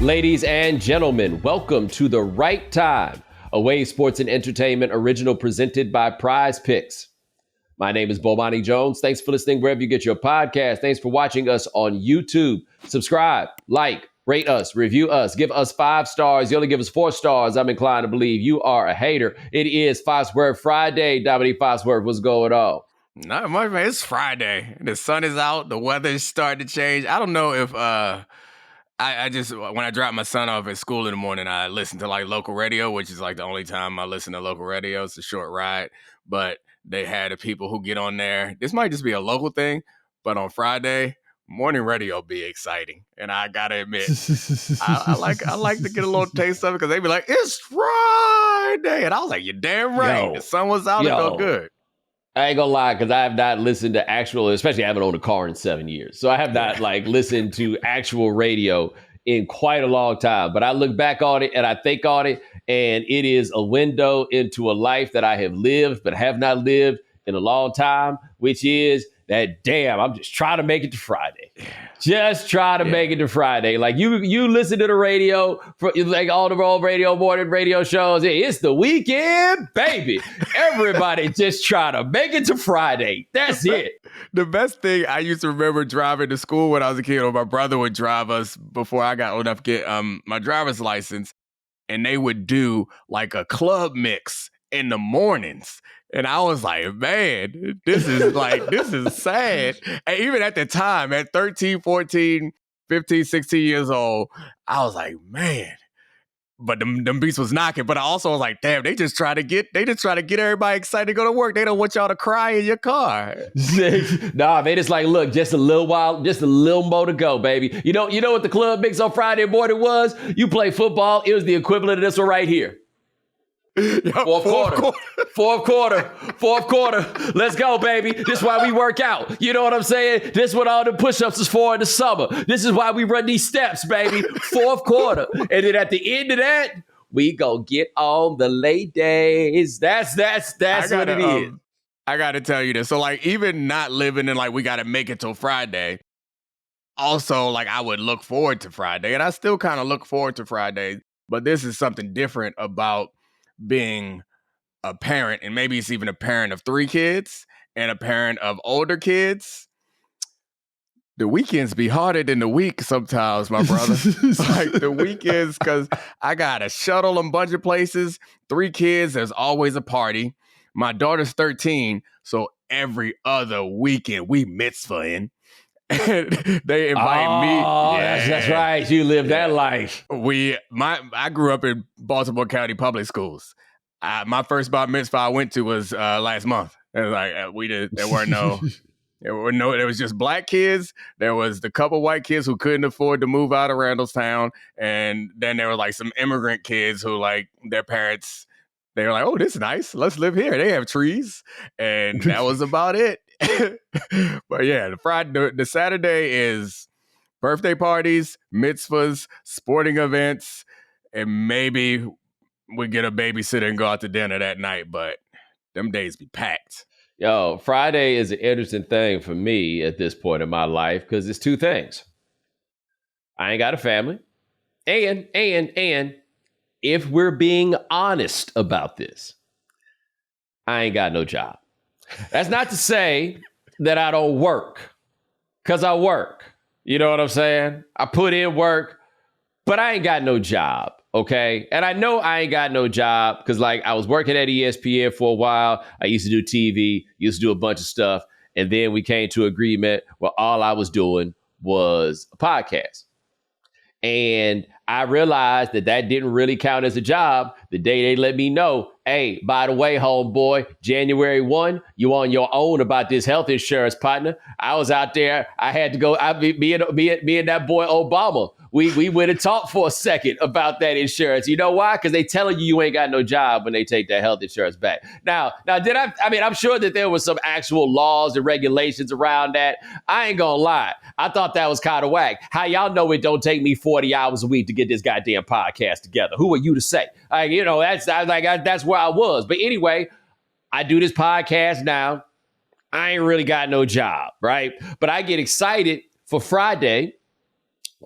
Ladies and gentlemen, welcome to The Right Time, a Wave Sports and Entertainment original presented by Prize Picks. My name is Bomani Jones. Thanks for listening wherever you get your podcast. Thanks for watching us on YouTube. Subscribe, like, rate us, review us, give us 5 stars. You only give us 4 stars. I'm inclined to believe you are a hater. It is Foxworth Friday. Domonique Foxworth, what's going on? Not much, man. It's Friday. The sun is out. The weather is starting to change. I don't know if I just, when I drop my son off at school in the morning, I listen to like local radio, which is like the only time I listen to local radio. It's a short ride, but they had the people who get on there. This might just be a local thing, but on Friday, morning radio be exciting. And I gotta admit, I like to get a little taste of it because they be like, it's Friday. And I was like, you're damn right. The sun was out, it felt good. I ain't gonna lie, because I have not listened to actual, especially I haven't owned a car in 7 years. So I have not listened to actual radio in quite a long time. But I look back on it and I think on it, and it is a window into a life that I have lived, but have not lived in a long time, which is that, damn, I'm just trying to make it to Friday. Just try to make it to Friday. Like you listen to the radio, for like all the old radio, morning radio shows. It's the weekend, baby. Everybody just try to make it to Friday. That's it. The best thing I used to remember driving to school when I was a kid, or my brother would drive us before I got old enough to get my driver's license, and they would do like a club mix in the mornings. And I was like, man, this is sad. And even at the time, at 13, 14, 15, 16 years old, I was like, man. But them beats was knocking. But I also was like, damn, they just try to get everybody excited to go to work. They don't want y'all to cry in your car. Nah, they just like, look, just a little while, just a little more to go, baby. You know what the club mix on Friday morning was? You play football. It was the equivalent of this one right here. Fourth quarter. Let's go, baby. This is why we work out. You know what I'm saying? This is what all the push-ups is for in the summer. This is why we run these steps, baby. Fourth quarter. And then at the end of that, we go get on the late days. That's what it is. I got to tell you this. So like, even not living in like, we got to make it till Friday. Also, like, I would look forward to Friday, and I still kind of look forward to Friday, but this is something different about being a parent, and maybe it's even a parent of 3 kids and a parent of older kids. The weekends be harder than the week sometimes, my brother. Like the weekends, because I gotta shuttle them a bunch of places. 3 kids, there's always a party. My daughter's 13, so every other weekend we mitzvahing. And they invite me. Oh, that's right. You live that life. I grew up in Baltimore County Public Schools. My first bar mitzvah I went to was last month. It was like there was just black kids. There was the couple white kids who couldn't afford to move out of Randallstown, and then there were like some immigrant kids who like their parents. They were like, "Oh, this is nice. Let's live here. They have trees," and that was about it. But yeah, the Saturday is birthday parties, mitzvahs, sporting events, and maybe we get a babysitter and go out to dinner that night. But them days be packed. Yo, Friday is an interesting thing for me at this point in my life because it's 2 things. I ain't got a family, and if we're being honest about this, I ain't got no job. That's not to say that I don't work, because I work. You know what I'm saying? I put in work, but I ain't got no job, okay? And I know I ain't got no job because, like, I was working at ESPN for a while. I used to do TV, used to do a bunch of stuff. And then we came to agreement where all I was doing was a podcast. And I realized that didn't really count as a job the day they let me know, hey, by the way, homeboy, January 1, you on your own about this health insurance, partner. I was out there. I had to go. Me and that boy Obama, we went and talked for a second about that insurance. You know why? Because they telling you ain't got no job when they take that health insurance back. Now, I'm sure that there was some actual laws and regulations around that. I ain't gonna lie. I thought that was kind of whack. How y'all know it don't take me 40 hours a week to get this goddamn podcast together? Who are you to say? That's where I was. But anyway, I do this podcast now. I ain't really got no job, right? But I get excited for Friday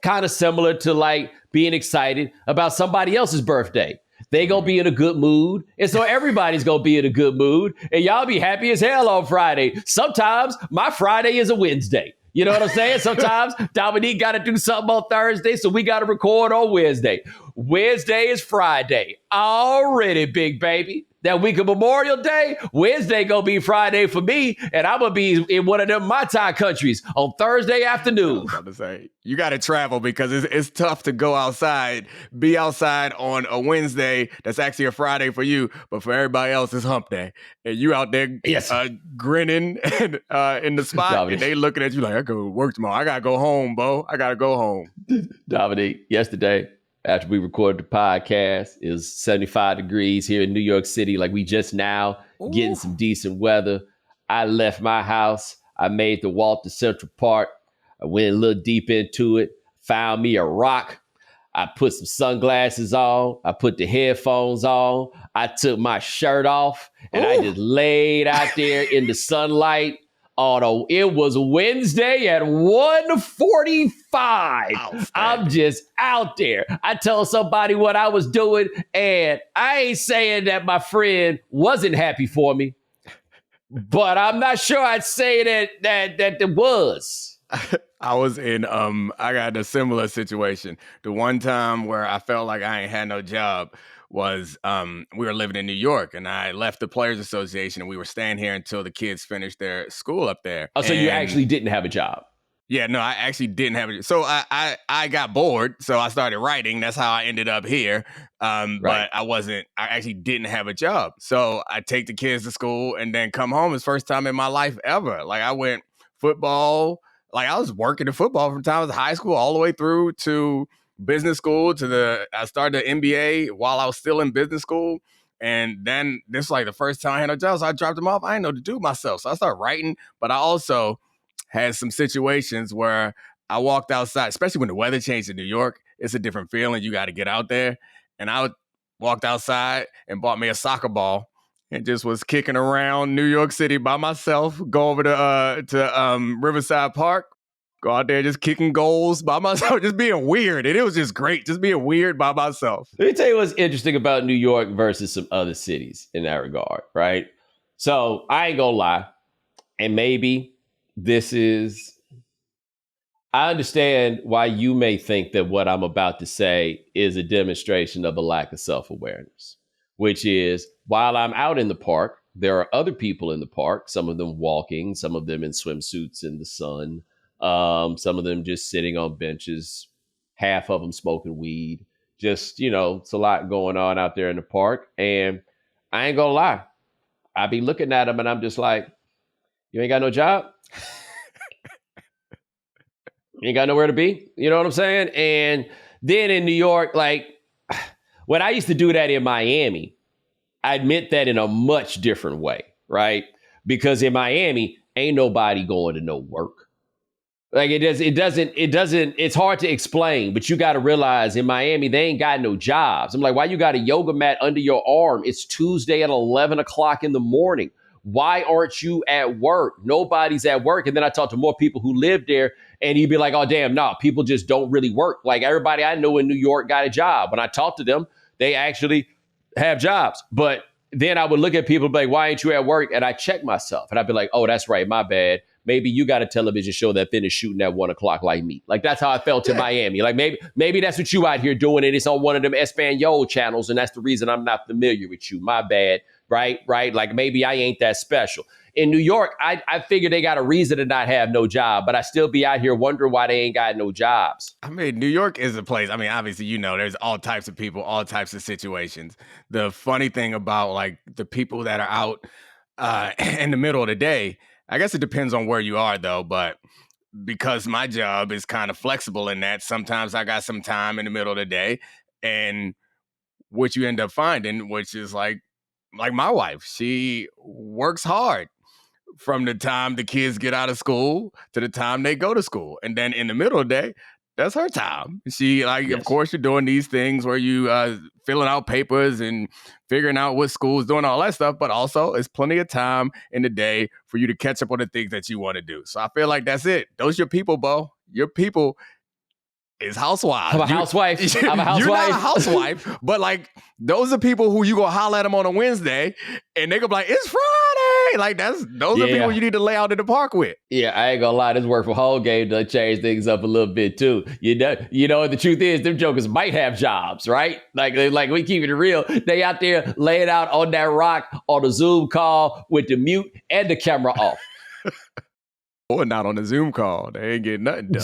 kind of similar to like being excited about somebody else's birthday. They gonna be in a good mood. And so everybody's gonna be in a good mood. And y'all be happy as hell on Friday. Sometimes my Friday is a Wednesday. You know what I'm saying? Sometimes Domonique got to do something on Thursday, so we got to record on Wednesday. Wednesday is Friday. Already, big baby. That week of Memorial Day, Wednesday gonna be Friday for me, and I'm gonna be in one of them Mai Tai countries on Thursday afternoon. I was about to say, you got to travel because it's tough to go outside, be outside on a Wednesday that's actually a Friday for you, but for everybody else, it's hump day. And you out there grinning and, in the spot, Dominique. And they looking at you like, I go to work tomorrow. I got to go home, Bo. I got to go home. Dominique, yesterday, after we recorded the podcast, it was 75 degrees here in New York City. Like we just now getting some decent weather. I left my house. I made the walk to Central Park. I went a little deep into it, found me a rock. I put some sunglasses on. I put the headphones on. I took my shirt off and I just laid out there in the sunlight. Although it was Wednesday at 1:45. I'm just out there. I told somebody what I was doing, and I ain't saying that my friend wasn't happy for me, but I'm not sure I'd say that it was. I was in I got a similar situation. The one time where I felt like I ain't had no job was we were living in New York, and I left the Players Association, and we were staying here until the kids finished their school up there. Oh, so you actually didn't have a job? Yeah, no, I actually didn't have it. So I got bored, so I started writing. That's how I ended up here. Right. But I actually didn't have a job. So I take the kids to school and then come home. It's the first time in my life ever. Like I went football. Like I was working in football from time I was high school all the way through to business school I started the MBA while I was still in business school. And then this was like the first time I had no job. So I dropped them off. I didn't know what to do myself. So I started writing, but I also had some situations where I walked outside, especially when the weather changed in New York. It's a different feeling. You got to get out there. And I walked outside and bought me a soccer ball and just was kicking around New York City by myself, go over to Riverside Park, go out there just kicking goals by myself, just being weird. And it was just great, just being weird by myself. Let me tell you what's interesting about New York versus some other cities in that regard, right? So I ain't gonna lie, and maybe I understand why you may think that what I'm about to say is a demonstration of a lack of self-awareness, which is while I'm out in the park, there are other people in the park, some of them walking, some of them in swimsuits in the sun, some of them just sitting on benches, half of them smoking weed. Just, it's a lot going on out there in the park. And I ain't gonna lie, I be looking at them and I'm just like, you ain't got no job? You ain't got nowhere to be? You know what I'm saying? And then in New York, like when I used to do that in Miami, I meant that in a much different way, right? Because in Miami, ain't nobody going to no work. Like it's hard to explain, but you got to realize in Miami, they ain't got no jobs. I'm like, why you got a yoga mat under your arm? It's Tuesday at 11 o'clock in the morning. Why aren't you at work? Nobody's at work. And then I talked to more people who live there and you'd be like, oh, damn, no, people just don't really work. Like everybody I know in New York got a job. When I talk to them, they actually have jobs. But then I would look at people and be like, why ain't you at work? And I check myself and I'd be like, oh, that's right. My bad. Maybe you got a television show that finished shooting at 1 o'clock like me. Like that's how I felt in Miami. Like maybe that's what you out here doing. And it's on one of them Espanol channels. And that's the reason I'm not familiar with you. My bad. Right. Like maybe I ain't that special. In New York, I figure they got a reason to not have no job, but I still be out here wondering why they ain't got no jobs. I mean, New York is a place. I mean, obviously, there's all types of people, all types of situations. The funny thing about like the people that are out in the middle of the day, I guess it depends on where you are, though. But because my job is kind of flexible in that, sometimes I got some time in the middle of the day. And what you end up finding, which is like my wife, she works hard from the time the kids get out of school to the time they go to school. And then in the middle of the day, that's her time. She Of course, you're doing these things where you filling out papers and figuring out what school's doing, all that stuff. But also, it's plenty of time in the day for you to catch up on the things that you want to do. So I feel like that's it. Those are your people, Bo. Your people is housewives. I'm a housewife. I'm a housewife. You're not a housewife, but like those are people who you go holler at them on a Wednesday, and they go be like, "It's Friday." Like those are people you need to lay out in the park with. Yeah, I ain't gonna lie. This work from home game does change things up a little bit too. You know. The truth is, them jokers might have jobs, right? Like we keeping it real. They out there laying out on that rock on a Zoom call with the mute and the camera off. Or not on a Zoom call. They ain't getting nothing done.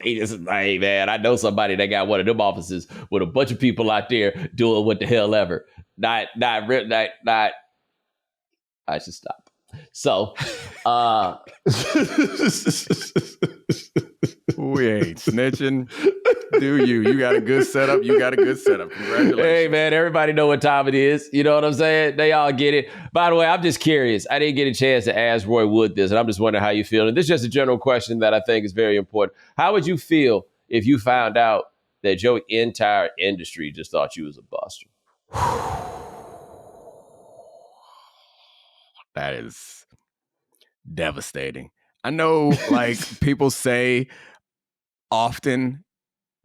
They just hey man, I know somebody that got one of them offices with a bunch of people out there doing what the hell ever. Not. I should stop. So, we ain't snitching. Do you? You got a good setup. Congratulations. Hey, man, everybody know what time it is. You know what I'm saying? They all get it. By the way, I'm just curious. I didn't get a chance to ask Roy Wood this, and I'm just wondering how you feel. And this is just a general question that I think is very important. How would you feel if you found out that your entire industry just thought you was a buster? That is devastating. I know, like, people say often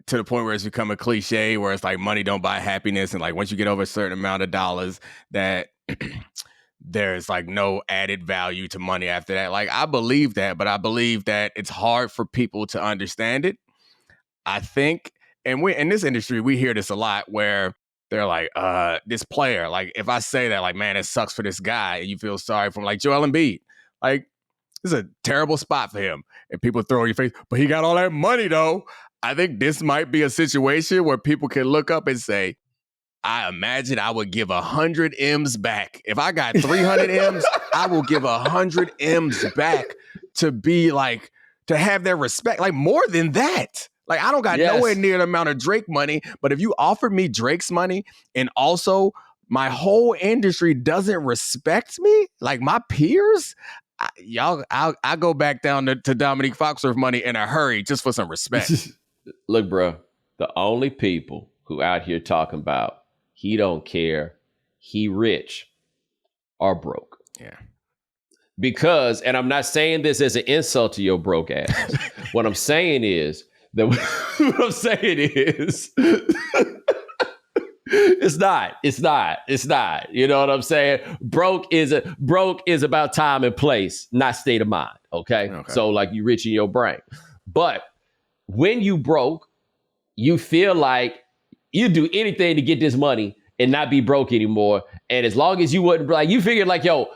to the point where it's become a cliche where it's like money don't buy happiness. And like once you get over a certain amount of dollars that there's like no added value to money after that. Like I believe that, but I believe that it's hard for people to understand it. I think, and we in this industry, we hear this a lot where they're like, this player, like if I say that, like, man, it sucks for this guy, and you feel sorry for him, like Joel Embiid, like this is a terrible spot for him. And people throw in your face, but he got all that money though. I think this might be a situation where people can look up and say, I imagine I would give 100 M's back. If I got 300 M's, I will give 100 M's back to be like, to have their respect, like more than that. Like I don't got nowhere near the amount of Drake money, but if you offered me Drake's money and also my whole industry doesn't respect me, like my peers, I'll go back down to Domonique Foxworth money in a hurry just for some respect. Look, bro, the only people who out here talking about he don't care, he rich, are broke. Yeah. Because, and I'm not saying this as an insult to your broke ass. What I'm saying is that it's not. You know what I'm saying? Broke is about time and place, not state of mind. Okay. So like you rich in your brain. But when you broke, you feel like you do anything to get this money and not be broke anymore. And as long as you wouldn't, like, you figured like, yo,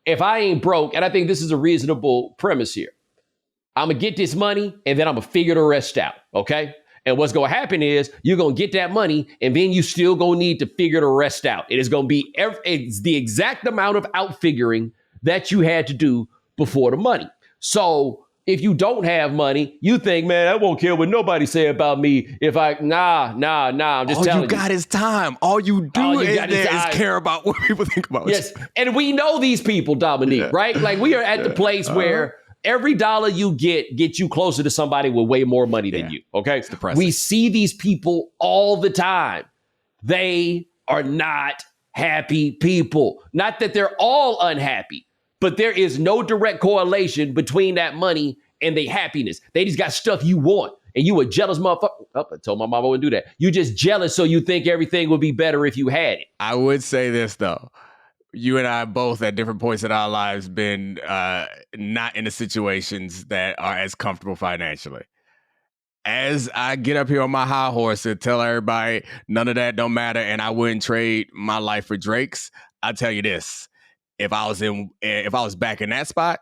if I ain't broke, and I think this is a reasonable premise here, I'm going to get this money and then I'm going to figure the rest out. Okay. And what's going to happen is you're going to get that money and then you still going to need to figure the rest out. It is going to be it's the exact amount of outfiguring that you had to do before the money. So if you don't have money, you think, man, I won't care what nobody say about me. If nah, I'm just telling you. All you got is time. All you do is care about what people think about you. Yes, and we know these people, Domonique, right? Like we are at the place where every dollar you get you closer to somebody with way more money than you, okay? It's depressing. We see these people all the time. They are not happy people. Not that they're all unhappy, but there is no direct correlation between that money and their happiness. They just got stuff you want. And you a jealous motherfucker. Oh, I told my mama I wouldn't do that. You just jealous so you think everything would be better if you had it. I would say this, though. You and I both at different points in our lives been not in the situations that are as comfortable financially. As I get up here on my high horse and tell everybody none of that don't matter and I wouldn't trade my life for Drake's, I'll tell you this. If I was back in that spot,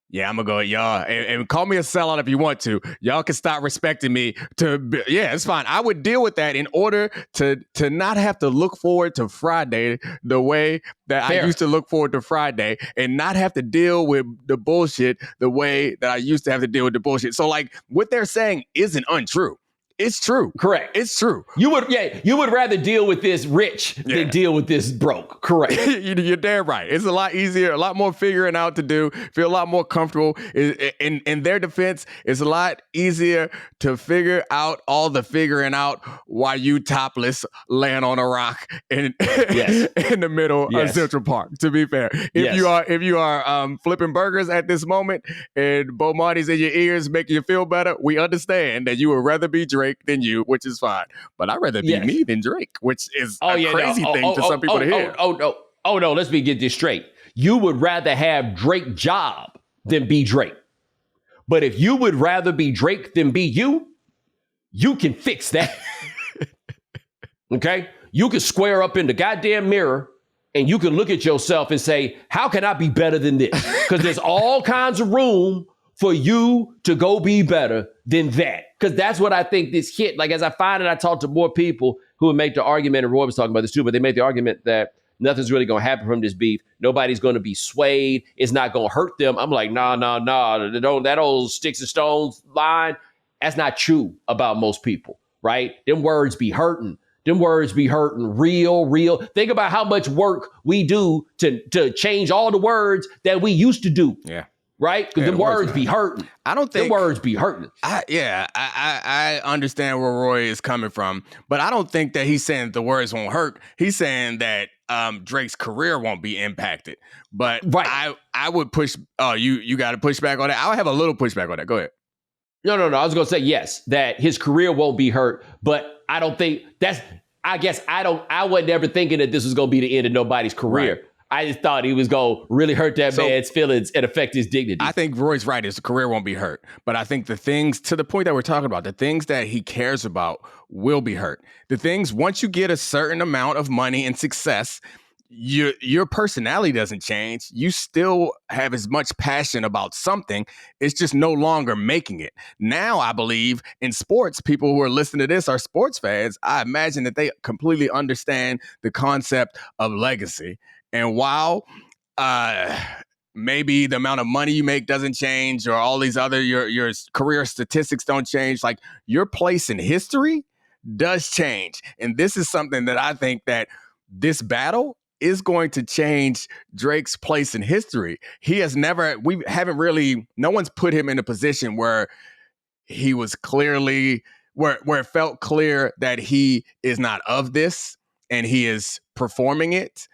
yeah, I'm gonna go, y'all, and call me a sellout if you want to. Y'all can stop respecting me. It's fine. I would deal with that in order to not have to look forward to Friday the way that I used to look forward to Friday, and not have to deal with the bullshit the way that I used to have to deal with the bullshit. So, like, what they're saying isn't untrue. It's true. Correct. It's true. You would rather deal with this rich than deal with this broke. Correct. You're damn right. It's a lot easier, a lot more figuring out to do, feel a lot more comfortable. In their defense, it's a lot easier to figure out all the figuring out while you topless laying on a rock in the middle of Central Park, to be fair. If you are flipping burgers at this moment and Bomani's in your ears making you feel better, we understand that you would rather be Drake than you, which is fine. But I'd rather be me than Drake, which is a crazy thing for some people to hear. Oh no, let's get this straight. You would rather have Drake job than be Drake. But if you would rather be Drake than be you can fix that. Okay? You can square up in the goddamn mirror and you can look at yourself and say, how can I be better than this? Because there's all kinds of room for you to go be better than that. Because that's what I think this hit. Like, as I find it, I talk to more people who would make the argument, and Roy was talking about this too, but they make the argument that nothing's really going to happen from this beef. Nobody's going to be swayed. It's not going to hurt them. I'm like, nah. That old sticks and stones line, that's not true about most people, right? Them words be hurting. Real. Think about how much work we do to change all the words that we used to do. Yeah. Right? Because the words be hurting. I don't think the words be hurting. I understand where Roy is coming from, but I don't think that he's saying the words won't hurt. He's saying that Drake's career won't be impacted. But I would push. Oh, you got to push back on that. I'll have a little pushback on that. Go ahead. No. I was going to say yes, that his career won't be hurt, but I don't think I wasn't ever thinking that this was going to be the end of nobody's career. Right. I just thought he was going to really hurt that man's feelings and affect his dignity. I think Roy's right. His career won't be hurt. But I think the things, to the point that we're talking about, the things that he cares about will be hurt. The things, once you get a certain amount of money and success, your personality doesn't change. You still have as much passion about something. It's just no longer making it. Now, I believe in sports, people who are listening to this are sports fans. I imagine that they completely understand the concept of legacy. And while maybe the amount of money you make doesn't change, or all these other your career statistics don't change, like, your place in history does change. And this is something that I think that this battle is going to change Drake's place in history. No one's put him in a position where he was clearly, where it felt clear that he is not of this and he is performing it.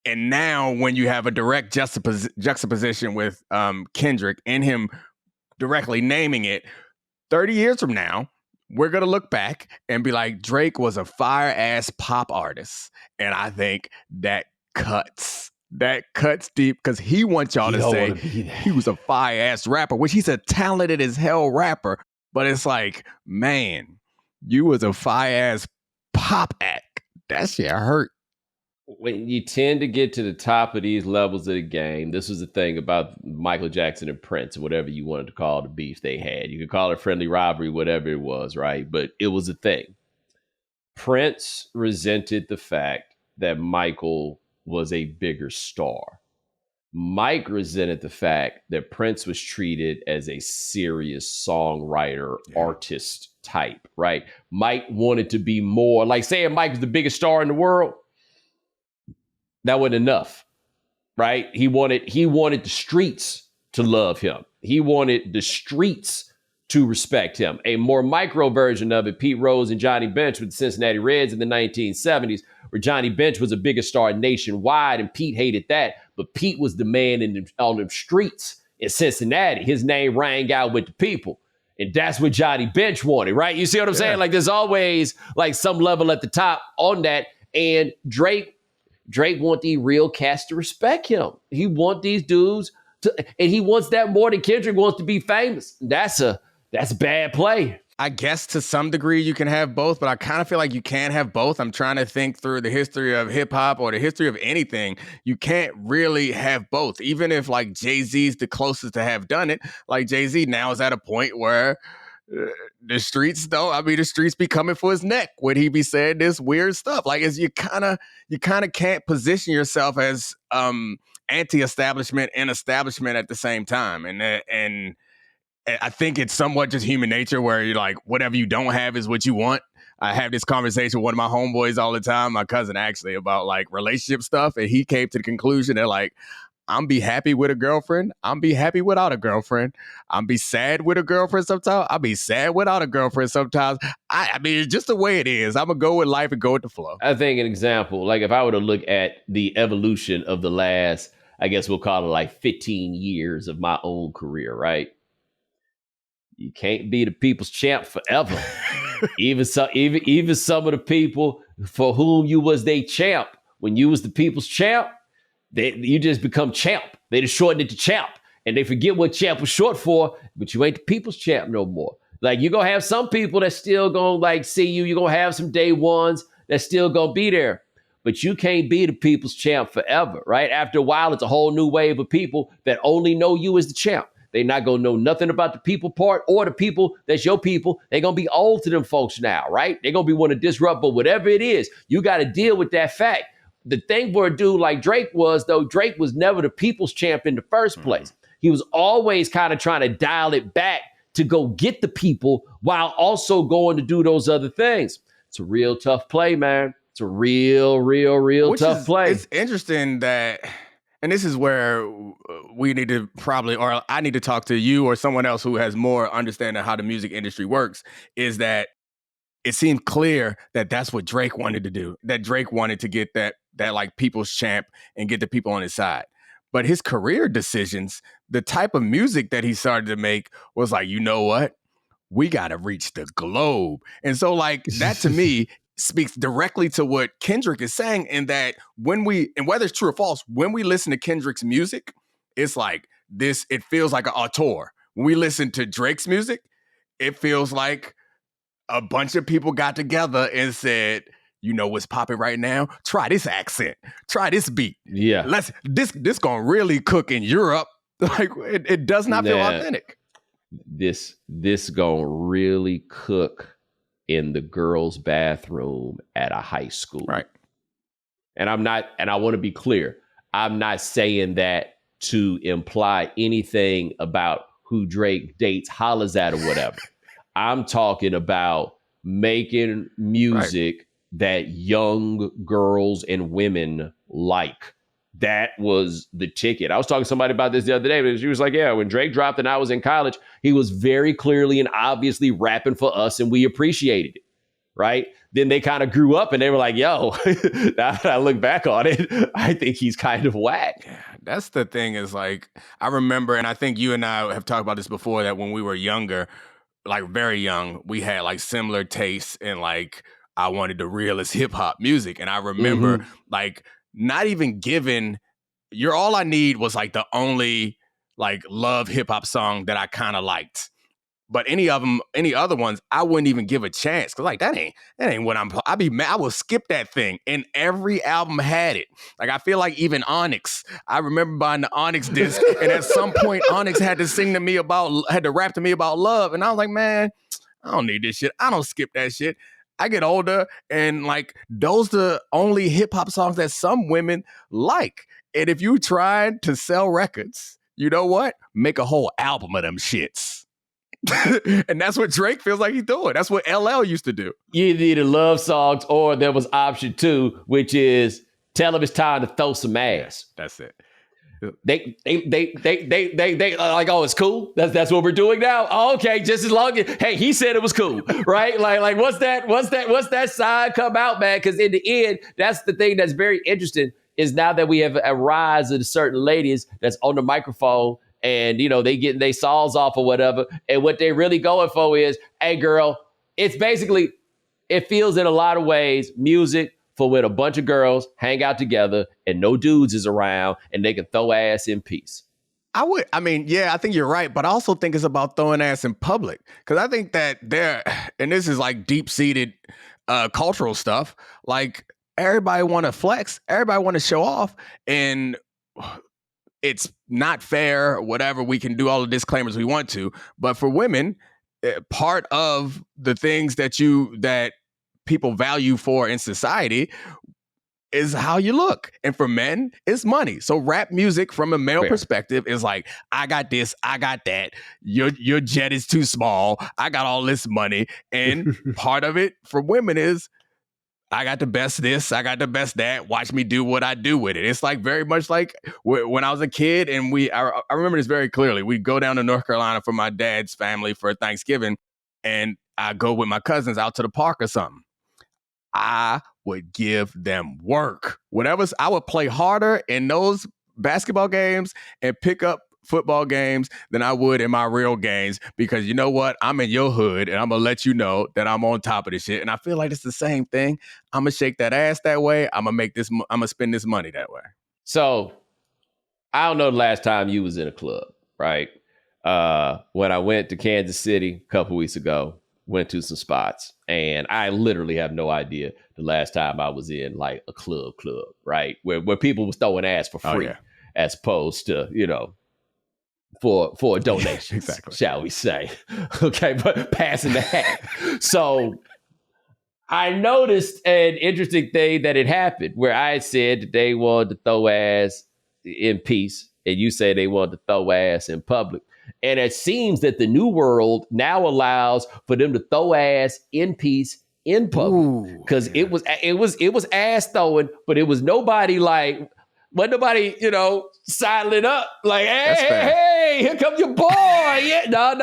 And now when you have a direct juxtaposition with Kendrick and him directly naming it, 30 years from now, we're going to look back and be like, Drake was a fire-ass pop artist. And I think that cuts deep, because he wants y'all to say he was a fire-ass rapper, which he's a talented as hell rapper. But it's like, man, you was a fire-ass pop act. That shit hurt. When you tend to get to the top of these levels of the game, this was the thing about Michael Jackson and Prince, or whatever you wanted to call the beef they had. You could call it friendly rivalry, whatever it was, right? But it was a thing. Prince resented the fact that Michael was a bigger star. Mike resented the fact that Prince was treated as a serious songwriter, artist type, right? Mike wanted to be more, like saying Mike was the biggest star in the world. That wasn't enough, right? He wanted the streets to love him. He wanted the streets to respect him. A more micro version of it, Pete Rose and Johnny Bench with the Cincinnati Reds in the 1970s, where Johnny Bench was a bigger star nationwide, and Pete hated that. But Pete was the man on them streets in Cincinnati. His name rang out with the people. And that's what Johnny Bench wanted, right? You see what I'm saying? Like, there's always like some level at the top on that. And Drake want the real cast to respect him. He want these dudes to, and he wants that more than Kendrick wants to be famous. That's a bad play. I guess to some degree you can have both, but I kind of feel like you can't have both. I'm trying to think through the history of hip hop or the history of anything. You can't really have both. Even if like Jay-Z's the closest to have done it, like Jay-Z now is at a point where the streets be coming for his neck when he be saying this weird stuff. Like, you kind of can't position yourself as anti-establishment and establishment at the same time. And I think it's somewhat just human nature where you're like, whatever you don't have is what you want. I have this conversation with one of my homeboys all the time, my cousin actually, about like relationship stuff. And he came to the conclusion that like, I'm be happy with a girlfriend. I'm be happy without a girlfriend. I'm be sad with a girlfriend sometimes. I'll be sad without a girlfriend sometimes. I mean, it's just the way it is. I'm going to go with life and go with the flow. I think an example, like if I were to look at the evolution of the last, I guess we'll call it like 15 years of my own career, right? You can't be the people's champ forever. even some of the people for whom you was their champ, when you was the people's champ, you just become champ. They just shortened it to champ. And they forget what champ was short for, but you ain't the people's champ no more. Like you're going to have some people that still going to like see you. You're going to have some day ones that still going to be there. But you can't be the people's champ forever, right? After a while, it's a whole new wave of people that only know you as the champ. They're not going to know nothing about the people part or the people that's your people. They're going to be old to them folks now, right? They're going to be want to disrupt. But whatever it is, you got to deal with that fact. The thing for a dude like Drake was, though, Drake was never the people's champ in the first place. He was always kind of trying to dial it back to go get the people while also going to do those other things. It's a real tough play, man. It's a real tough play. It's interesting that, and this is where we need to probably, or I need to talk to you or someone else who has more understanding of how the music industry works, is that it seemed clear that that's what Drake wanted to do, that Drake wanted to get that like people's champ and get the people on his side. But his career decisions, the type of music that he started to make was like, you know what? We got to reach the globe. And so like that to me speaks directly to what Kendrick is saying, in that when we, and whether it's true or false, when we listen to Kendrick's music, it's like this, it feels like a tour. When we listen to Drake's music, it feels like a bunch of people got together and said, you know what's popping right now? Try this accent. Try this beat. Yeah. This gonna really cook in Europe. Like it does not feel authentic. This gonna really cook in the girls' bathroom at a high school. Right. And I want to be clear. I'm not saying that to imply anything about who Drake dates, hollers at, or whatever. I'm talking about making music that young girls and women like. That was the ticket. I was talking to somebody about this the other day, but she was like, yeah, when Drake dropped and I was in college, he was very clearly and obviously rapping for us and we appreciated it, right? Then they kind of grew up and they were like, yo, now that I look back on it, I think he's kind of whack. Yeah, that's the thing is like, I remember, and I think you and I have talked about this before, that when we were younger, like very young, we had like similar tastes in like, I wanted the realest hip hop music. And I remember like not even given, You're All I Need was like the only like love hip hop song that I kind of liked. But any other ones, I wouldn't even give a chance. Cause like that ain't what I'd be mad. I will skip that thing. And every album had it. Like I feel like even Onyx, I remember buying the Onyx disc, and at some point Onyx had to rap to me about love. And I was like, man, I don't need this shit. I don't skip that shit. I get older and like those the only hip hop songs that some women like. And if you trying to sell records, you know what? Make a whole album of them shits. And that's what Drake feels like he's doing. That's what LL used to do. You needed love songs, or there was option 2, which is tell him it's time to throw some ass. That's it. They like, oh, it's cool. That's what we're doing now. Oh, okay, just as long as, hey, he said it was cool, right? Like once that side come out, man? Because in the end, that's the thing that's very interesting, is now that we have a rise of certain ladies that's on the microphone. And, you know, they getting their saws off or whatever. And what they really going for is, hey, girl, it's basically, it feels in a lot of ways music for when a bunch of girls hang out together and no dudes is around and they can throw ass in peace. I think you're right. But I also think it's about throwing ass in public. Because I think that and this is like deep-seated cultural stuff, like everybody want to flex, everybody want to show off. And it's not fair, whatever. We can do all the disclaimers we want to, but for women, part of the things that people value for in society, is how you look. And for men, it's money. So rap music from a male perspective is like, I got this, I got that. Your jet is too small. I got all this money. And part of it for women is, I got the best this, I got the best that. Watch me do what I do with it. It's like very much like when I was a kid, and I remember this very clearly. We'd go down to North Carolina for my dad's family for Thanksgiving, and I go with my cousins out to the park or something. I would give them work. I would play harder in those basketball games and pick up football games than I would in my real games, because you know what? I'm in your hood, and I'm going to let you know that I'm on top of this shit. And I feel like it's the same thing. I'm going to shake that ass that way. I'm going to spend this money that way. So I don't know the last time you was in a club, right? When I went to Kansas City a couple weeks ago, went to some spots, and I literally have no idea the last time I was in like a club, right? Where people was throwing ass for free, as opposed to, for a donation, exactly, shall we say. Okay, but passing the hat. So I noticed an interesting thing that had happened where I said that they wanted to throw ass in peace, and you say they wanted to throw ass in public. And it seems that the new world now allows for them to throw ass in peace in public, because it was ass throwing, but it was nobody like, wasn't nobody, sidling up like, hey, here comes your boy. Yeah, no,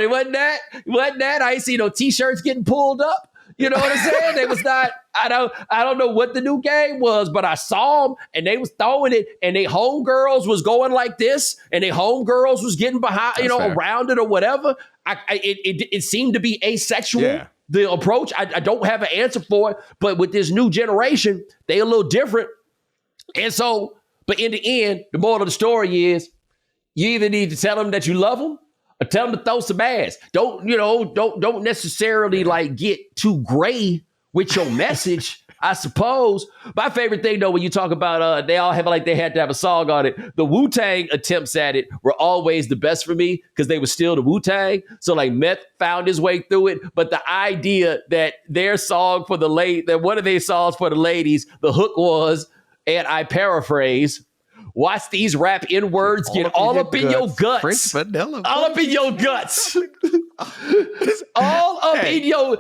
it wasn't that. I ain't see no t-shirts getting pulled up. You know what I'm saying? They was not. I don't know what the new game was, but I saw them and they was throwing it, and they homegirls was going like this, and they homegirls was getting behind, around it or whatever. It seemed to be asexual. Yeah. The approach. I don't have an answer for it, but with this new generation, they a little different. And so, but in the end, the moral of the story is, you either need to tell them that you love them, or tell them to throw some ass. Don't necessarily like get too gray with your message, I suppose. My favorite thing though, when you talk about they all have like they had to have a song on it. The Wu-Tang attempts at it were always the best for me, because they were still the Wu-Tang. So like Meth found his way through it. But the idea that their song for that one of their songs for the ladies, the hook was, and I paraphrase, watch these rap N-words get all up in your guts. French vanilla. All up in your guts. All up in your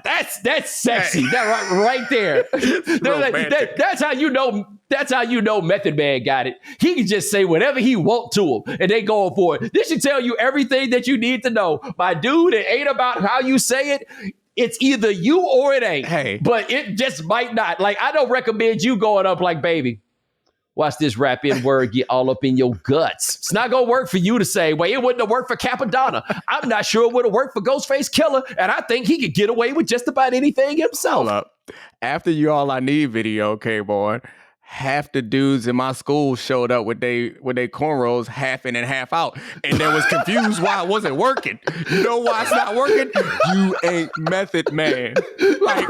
that's sexy. That right there. That's how you know. That's how you know Method Man got it. He can just say whatever he want to him, and they going for it. This should tell you everything that you need to know. My dude, it ain't about how you say it. It's either you or it ain't. Hey. But it just might not. Like, I don't recommend you going up like, baby, watch this rap N-word get all up in your guts. It's not going to work for you to say, well, it wouldn't have worked for Capadonna. I'm not sure it would have worked for Ghostface Killer, and I think he could get away with just about anything himself. Hold up. After You All I Need video came on, half the dudes in my school showed up with they cornrows half in and half out, and they was confused why it wasn't working. You know why it's not working? You ain't Method Man. Like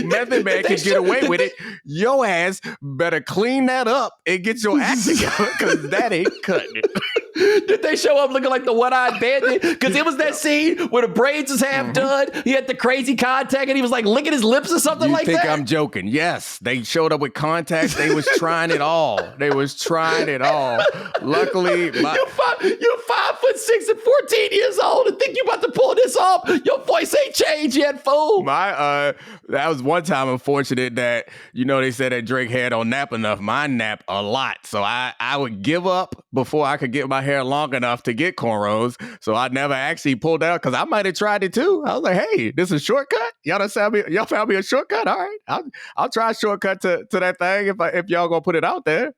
Method Man can get away with it. Your ass better clean that up and get your act together, because that ain't cutting it. Did they show up looking like the one-eyed bandit? Because it was that scene where the braids was half done. He had the crazy contact, and he was like licking his lips or something like that. You think I'm joking? Yes, they showed up with contacts. They was trying it all. Luckily, you're 5'6" and 14 years old, and think you about to pull this off. Your voice ain't changed yet, fool. That was one time unfortunate that, they said that Drake hair don't nap enough. Mine nap a lot. So I would give up before I could get my hair long enough to get cornrows. So I never actually pulled out, because I might have tried it too. I was like, hey, this is a shortcut? Y'all found me a shortcut? All right. I'll try a shortcut to that thing if y'all gonna put it out there.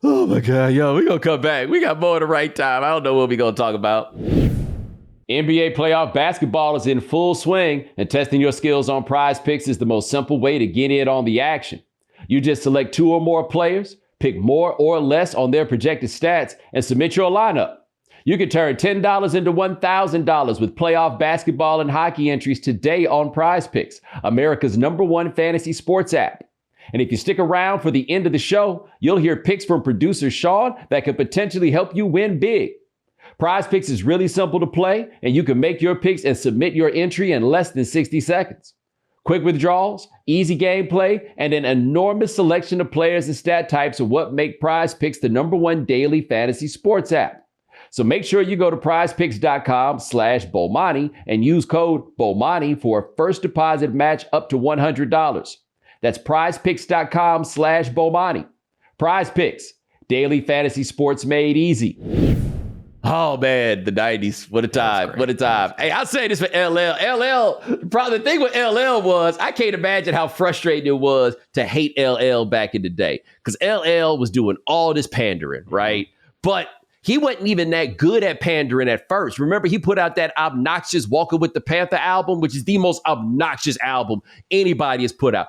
Oh my God, yo, we gonna come back. We got more at the right time. I don't know what we gonna talk about. NBA playoff basketball is in full swing, and testing your skills on Prize Picks is the most simple way to get in on the action. You just select 2 or more players, pick more or less on their projected stats, and submit your lineup. You can turn $10 into $1,000 with playoff basketball and hockey entries today on Prize Picks, America's #1 fantasy sports app. And if you stick around for the end of the show, you'll hear picks from producer Sean that could potentially help you win big. Prize Picks is really simple to play, and you can make your picks and submit your entry in less than 60 seconds. Quick withdrawals, easy gameplay, and an enormous selection of players and stat types are what make Prize Picks the #1 daily fantasy sports app. So make sure you go to prizepicks.com/Bomani and use code Bomani for a first deposit match up to $100. That's prizepicks.com/Bomani. Prize Picks, daily fantasy sports made easy. Oh man, the 90s. What a time. What a time. Hey, I'll say this for LL. Probably the thing with LL was, I can't imagine how frustrating it was to hate LL back in the day. Because LL was doing all this pandering, right? But he wasn't even that good at pandering at first. Remember, he put out that obnoxious Walking with the Panther album, which is the most obnoxious album anybody has put out.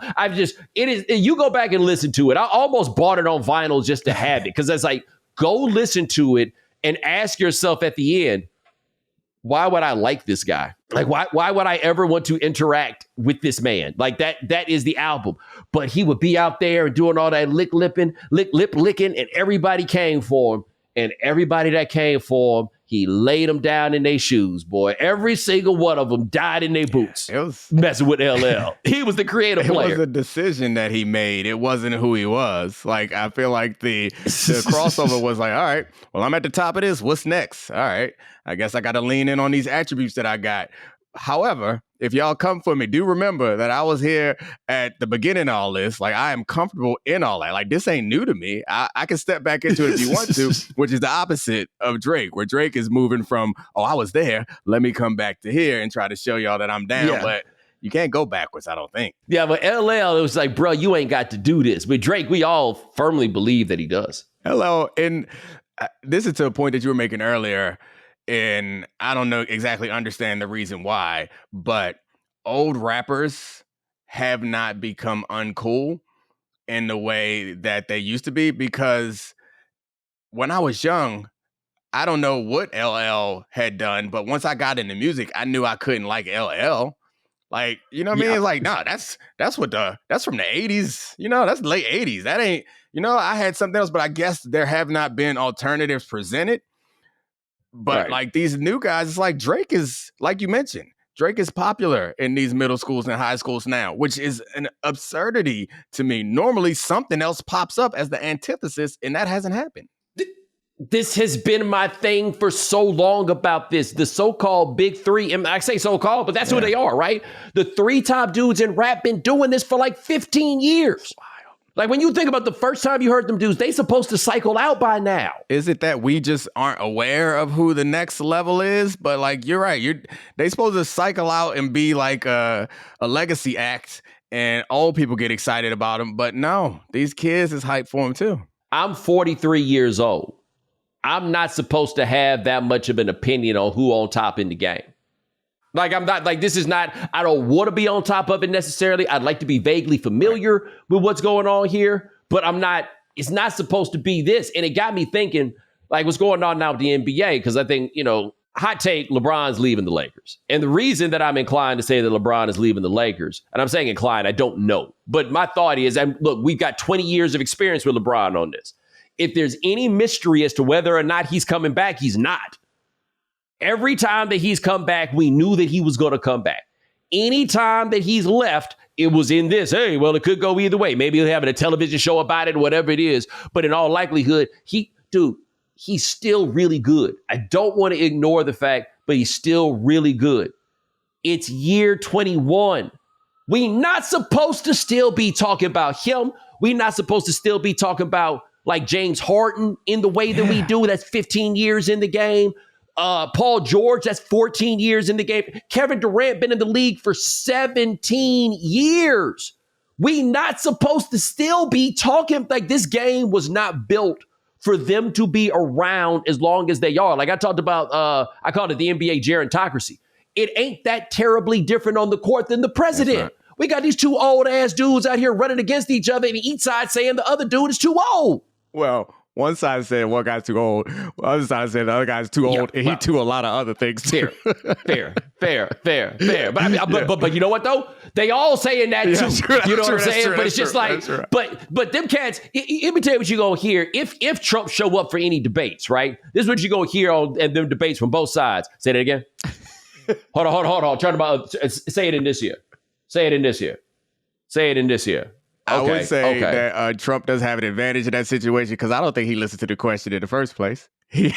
You go back and listen to it. I almost bought it on vinyl just to have it. Because it's like, go listen to it and ask yourself at the end, why would I like this guy? Like, why would I ever want to interact with this man? Like that is the album. But he would be out there and doing all that lip licking, and everybody came for him. And everybody that came for him, he laid them down in their shoes, boy. Every single one of them died in their boots. It was messing with LL. He was the creative player. It was a decision that he made. It wasn't who he was. Like, I feel like the crossover was like, all right, well, I'm at the top of this. What's next? All right, I guess I got to lean in on these attributes that I got. However, if y'all come for me, do remember that I was here at the beginning of all this. Like, I am comfortable in all that. Like, this ain't new to me. I can step back into it if you want to, which is the opposite of Drake, where Drake is moving from, oh, I was there, let me come back to here and try to show y'all that I'm down. Yeah. But you can't go backwards, I don't think. Yeah, but LL, it was like, bro, you ain't got to do this. But Drake, we all firmly believe that he does. LL, and this is to a point that you were making earlier, and I don't know exactly understand the reason why, but old rappers have not become uncool in the way that they used to be, because when I was young, I don't know what LL had done, but once I got into music, I knew I couldn't like LL. Like, you know what I mean? It's like, no, that's from the 80s. You know, that's late 80s. That ain't, you know, I had something else, but I guess there have not been alternatives presented. But right. Like these new guys, it's like Drake is, like you mentioned, Drake is popular in these middle schools and high schools now, which is an absurdity to me. Normally something else pops up as the antithesis, and that hasn't happened. This has been my thing for so long about this. The so-called big three, and I say so-called, but that's who they are, right? The three top dudes in rap been doing this for like 15 years. Like, when you think about the first time you heard them dudes, they supposed to cycle out by now. Is it that we just aren't aware of who the next level is? But like, you're right. They supposed to cycle out and be like a legacy act, and old people get excited about them. But no, these kids is hyped for them too. I'm 43 years old. I'm not supposed to have that much of an opinion on who on top in the game. Like, I'm not, like, this is not, I don't want to be on top of it necessarily. I'd like to be vaguely familiar with what's going on here, but it's not supposed to be this. And it got me thinking, like, what's going on now with the NBA? Because I think, hot take, LeBron's leaving the Lakers. And the reason that I'm inclined to say that LeBron is leaving the Lakers, and I'm saying inclined, I don't know. But my thought is, and look, we've got 20 years of experience with LeBron on this. If there's any mystery as to whether or not he's coming back, he's not. Every time that he's come back, we knew that he was going to come back. Anytime that he's left, it was in this, hey, well, it could go either way. Maybe he'll have a television show about it, whatever it is. But in all likelihood, he's still really good. I don't want to ignore the fact, but he's still really good. It's year 21. We're not supposed to still be talking about him. We're not supposed to still be talking about like James Harden in the way that we do. That's 15 years in the game. Paul George, that's 14 years in the game. Kevin Durant been in the league for 17 years. We not supposed to still be talking like this game was not built for them to be around as long as they are. Like I talked about, I called it the NBA gerontocracy. It ain't that terribly different on the court than the president. Right. We got these two old ass dudes out here running against each other, and each side saying the other dude is too old. Well, one side said one guy's too old. The other side said the other guy's too old, and he too a lot of other things too. Fair. But you know what though? They all saying that too. True, you know what I'm saying? But it's just like, but them cats. Let me tell you what you're gonna hear if Trump show up for any debates, right? This is what you're gonna hear on them debates from both sides. Say that again. Hold on. Try to say it in this year. Say it in this year. Say it in this year. I would say that Trump does have an advantage in that situation because I don't think he listened to the question in the first place. He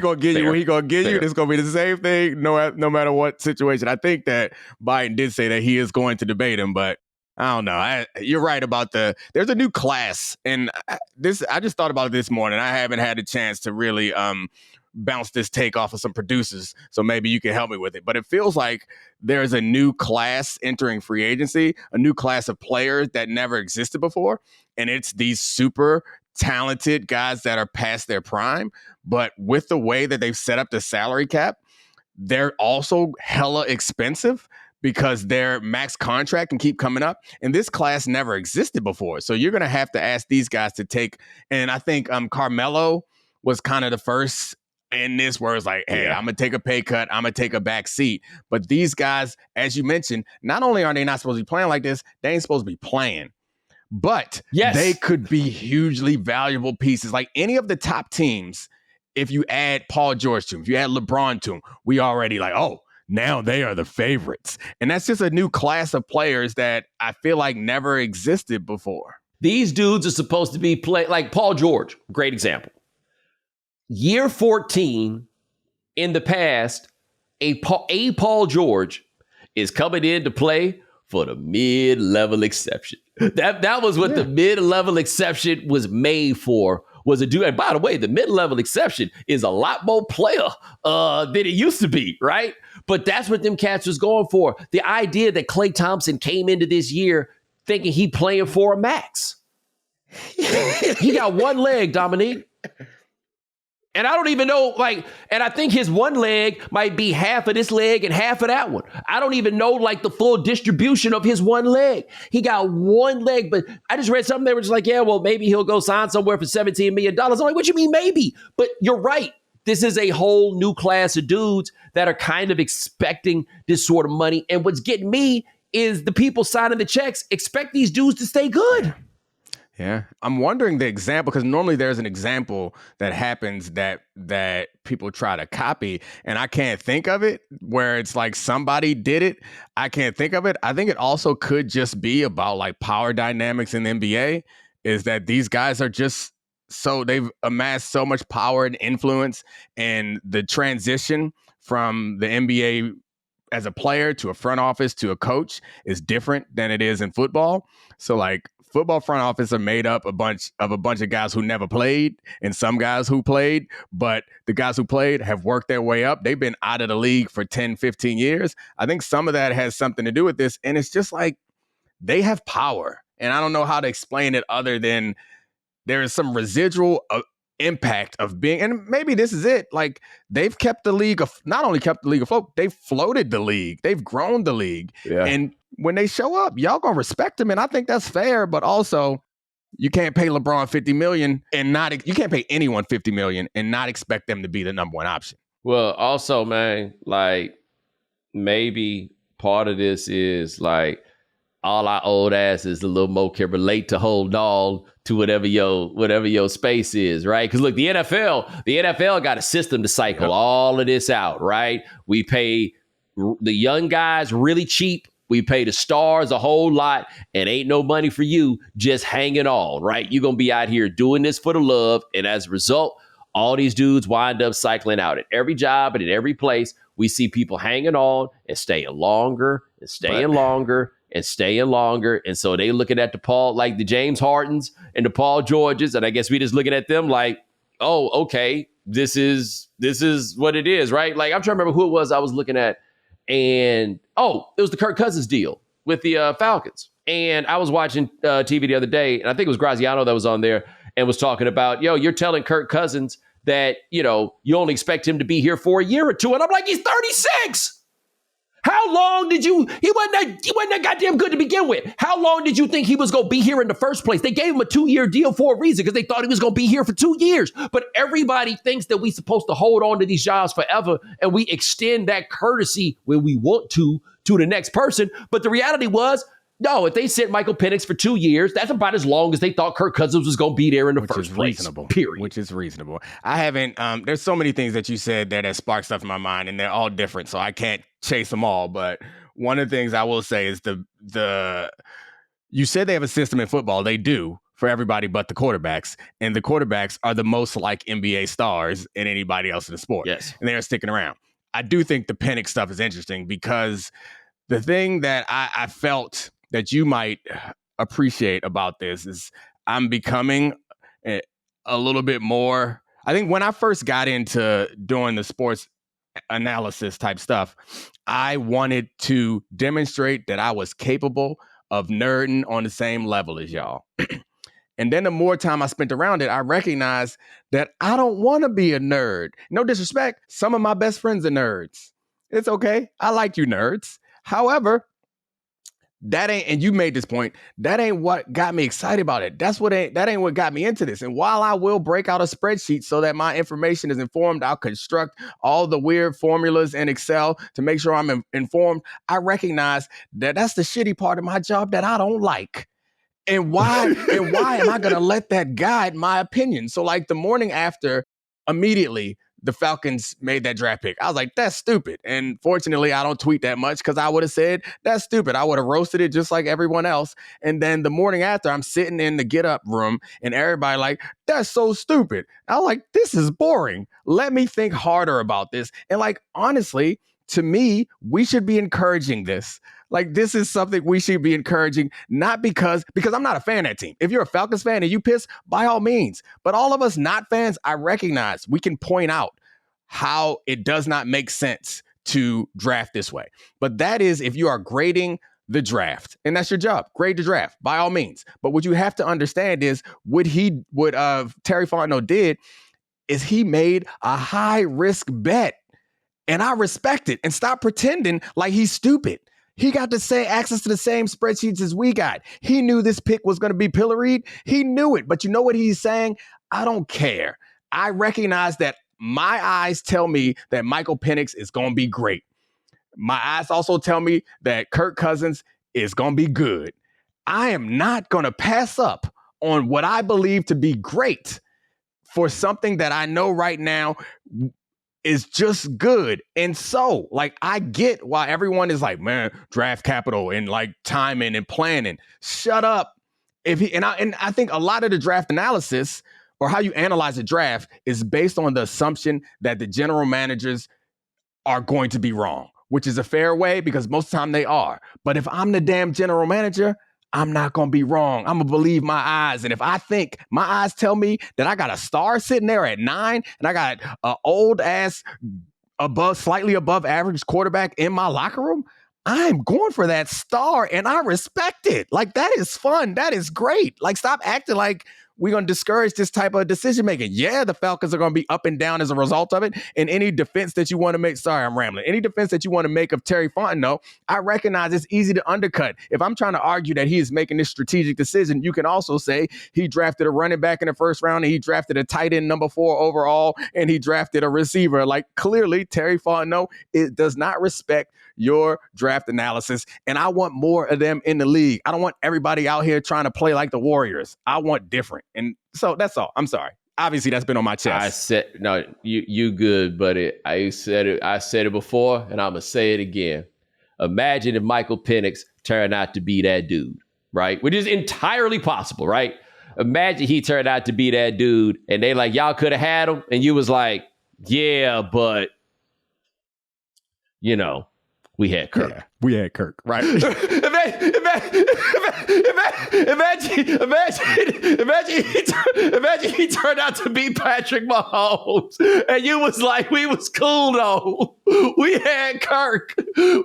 gonna give you what he gonna give you. It's gonna be the same thing no matter what situation. I think that Biden did say that he is going to debate him, but I don't know. You're right about there's a new class, and I just thought about it this morning. I haven't had a chance to really bounce this take off of some producers, so maybe you can help me with it. But it feels like there's a new class entering free agency, a new class of players that never existed before, and it's these super talented guys that are past their prime. But with the way that they've set up the salary cap, they're also hella expensive because their max contract can keep coming up. And this class never existed before. So you're going to have to ask these guys to take, and I think Carmelo was kind of the first in this where it's like, hey, I'm going to take a pay cut. I'm going to take a back seat. But these guys, as you mentioned, not only are they not supposed to be playing like this, they ain't supposed to be playing. But they could be hugely valuable pieces. Like any of the top teams, if you add Paul George to them, if you add LeBron to them, we already like, oh, now they are the favorites. And that's just a new class of players that I feel like never existed before. These dudes are supposed to be like Paul George, great example. Year 14 in the past, a Paul George is coming in to play for the mid-level exception. That was what the mid-level exception was made for, was a dude. And by the way, the mid-level exception is a lot more player than it used to be, right? But that's what them cats was going for. The idea that Klay Thompson came into this year thinking he playing for a max. He got one leg, Domonique. And I don't even know, and I think his one leg might be half of this leg and half of that one. I don't even know, the full distribution of his one leg. He got one leg, but I just read something, they were just like, yeah, well, maybe he'll go sign somewhere for $17 million. I'm like, what you mean maybe? But you're right. This is a whole new class of dudes that are kind of expecting this sort of money. And what's getting me is the people signing the checks expect these dudes to stay good. Yeah. I'm wondering the example, because normally there's an example that happens that people try to copy, and I can't think of it, where it's like somebody did it. I can't think of it. I think it also could just be about power dynamics in the NBA, is that these guys are just they've amassed so much power and influence, and the transition from the NBA as a player to a front office to a coach is different than it is in football. So football front office are made up a bunch of guys who never played and some guys who played, but the guys who played have worked their way up. They've been out of the league for 10, 15 years. I think some of that has something to do with this. And it's just they have power. And I don't know how to explain it other than there is some residual impact of being, and maybe this is it. They've kept the league not only kept the league afloat, they've floated the league. They've grown the league. Yeah. And when they show up, y'all gonna respect them, and I think that's fair. But also, you can't pay LeBron $50 million you can't pay anyone $50 million and not expect them to be the number one option. Well, also, man, maybe part of this is all our old asses a little more can relate to hold on to whatever your space is, right? Because look, the NFL got a system to cycle all of this out, right? We pay the young guys really cheap. We pay the stars a whole lot, and ain't no money for you just hanging on, right? You're going to be out here doing this for the love. And as a result, all these dudes wind up cycling out at every job and at every place. We see people hanging on and staying longer and staying longer and staying longer. And so they looking at the James Hardens and the Paul Georges. And I guess we just looking at them oh, okay, this is what it is, right? I'm trying to remember who it was I was looking at. And, it was the Kirk Cousins deal with the Falcons. And I was watching TV the other day, and I think it was Graziano that was on there and was talking about, you're telling Kirk Cousins that, you only expect him to be here for a year or two. And I'm like, he's 36. How long did he wasn't that goddamn good to begin with. How long did you think he was going to be here in the first place? They gave him a 2-year deal for a reason, because they thought he was going to be here for 2 years. But everybody thinks that we're supposed to hold on to these jobs forever, and we extend that courtesy when we want to the next person. But the reality was, no, if they sent Michael Penix for 2 years, that's about as long as they thought Kirk Cousins was going to be there in the first place. Reasonable. Period. Which is reasonable. I haven't, there's so many things that you said that sparked stuff in my mind, and they're all different, so I can't chase them all. But one of the things I will say is you said they have a system in football. They do for everybody but the quarterbacks. And the quarterbacks are the most like NBA stars in anybody else in the sport. Yes. And they're sticking around. I do think the Penix stuff is interesting because the thing that I felt that you might appreciate about this is I'm becoming a little bit more. I think when I first got into doing the sports analysis type stuff, I wanted to demonstrate that I was capable of nerding on the same level as y'all. And then the more time I spent around it, I recognized that I don't want to be a nerd. No disrespect. Some of my best friends are nerds. It's okay. I like you nerds. However, that ain't, and you made this point, that ain't what got me excited about it. That ain't what got me into this. And while I will break out a spreadsheet so that my information is informed, I'll construct all the weird formulas in Excel to make sure I'm informed. I recognize that that's the shitty part of my job that I don't like. And why am I going to let that guide my opinion? So like the morning after, immediately, the Falcons made that draft pick. I was like, that's stupid. And fortunately, I don't tweet that much because I would have said, that's stupid. I would have roasted it just like everyone else. And then the morning after, I'm sitting in the get up room and everybody like, that's so stupid. I was like, this is boring. Let me think harder about this. And like, honestly, to me, we should be encouraging this. Like, this is something we should be encouraging, not because I'm not a fan of that team. If you're a Falcons fan and you pissed, by all means. But all of us not fans, I recognize we can point out how it does not make sense to draft this way. But that is if you are grading the draft, and that's your job, grade the draft, by all means. But what you have to understand is what Terry Fontenot did is he made a high risk bet. And I respect it. And stop pretending like he's stupid. He got to say access to the same spreadsheets as we got. He knew this pick was going to be pilloried. He knew it. But you know what he's saying? I don't care. I recognize that my eyes tell me that Michael Penix is going to be great. My eyes also tell me that Kirk Cousins is going to be good. I am not going to pass up on what I believe to be great for something that I know right now is just good. And so, like, I get why everyone is like, man, draft capital and like timing and planning. Shut up. And I think a lot of the draft analysis or how you analyze a draft is based on the assumption that the general managers are going to be wrong, which is a fair way because most of the time they are. But if I'm the damn general manager, I'm not going to be wrong. I'm going to believe my eyes. And if I think my eyes tell me that I got a star sitting there at 9 and I got an old ass slightly above average quarterback in my locker room, I'm going for that star and I respect it. Like, that is fun. That is great. Like, stop acting like we're going to discourage this type of decision making. Yeah, the Falcons are going to be up and down as a result of it. And any defense that you want to make, sorry, I'm rambling. Any defense that you want to make of Terry Fontenot, I recognize it's easy to undercut. If I'm trying to argue that he is making this strategic decision, you can also say he drafted a running back in the first round and he drafted a tight end number 4 overall and he drafted a receiver. Like, clearly, Terry Fontenot does not respect your draft analysis. And I want more of them in the league. I don't want everybody out here trying to play like the Warriors. I want different. And so that's all. I'm sorry. Obviously, that's been on my chest. I said, no, you good, buddy. I said it before, and I'm going to say it again. Imagine if Michael Penix turned out to be that dude, right? Which is entirely possible, right? Imagine he turned out to be that dude, and they like, y'all could have had him, and you was like, yeah, but, you know, we had Kirk. Yeah, we had Kirk, right? Imagine he turned out to be Patrick Mahomes, and you was like, we was cool though. We had Kirk. He's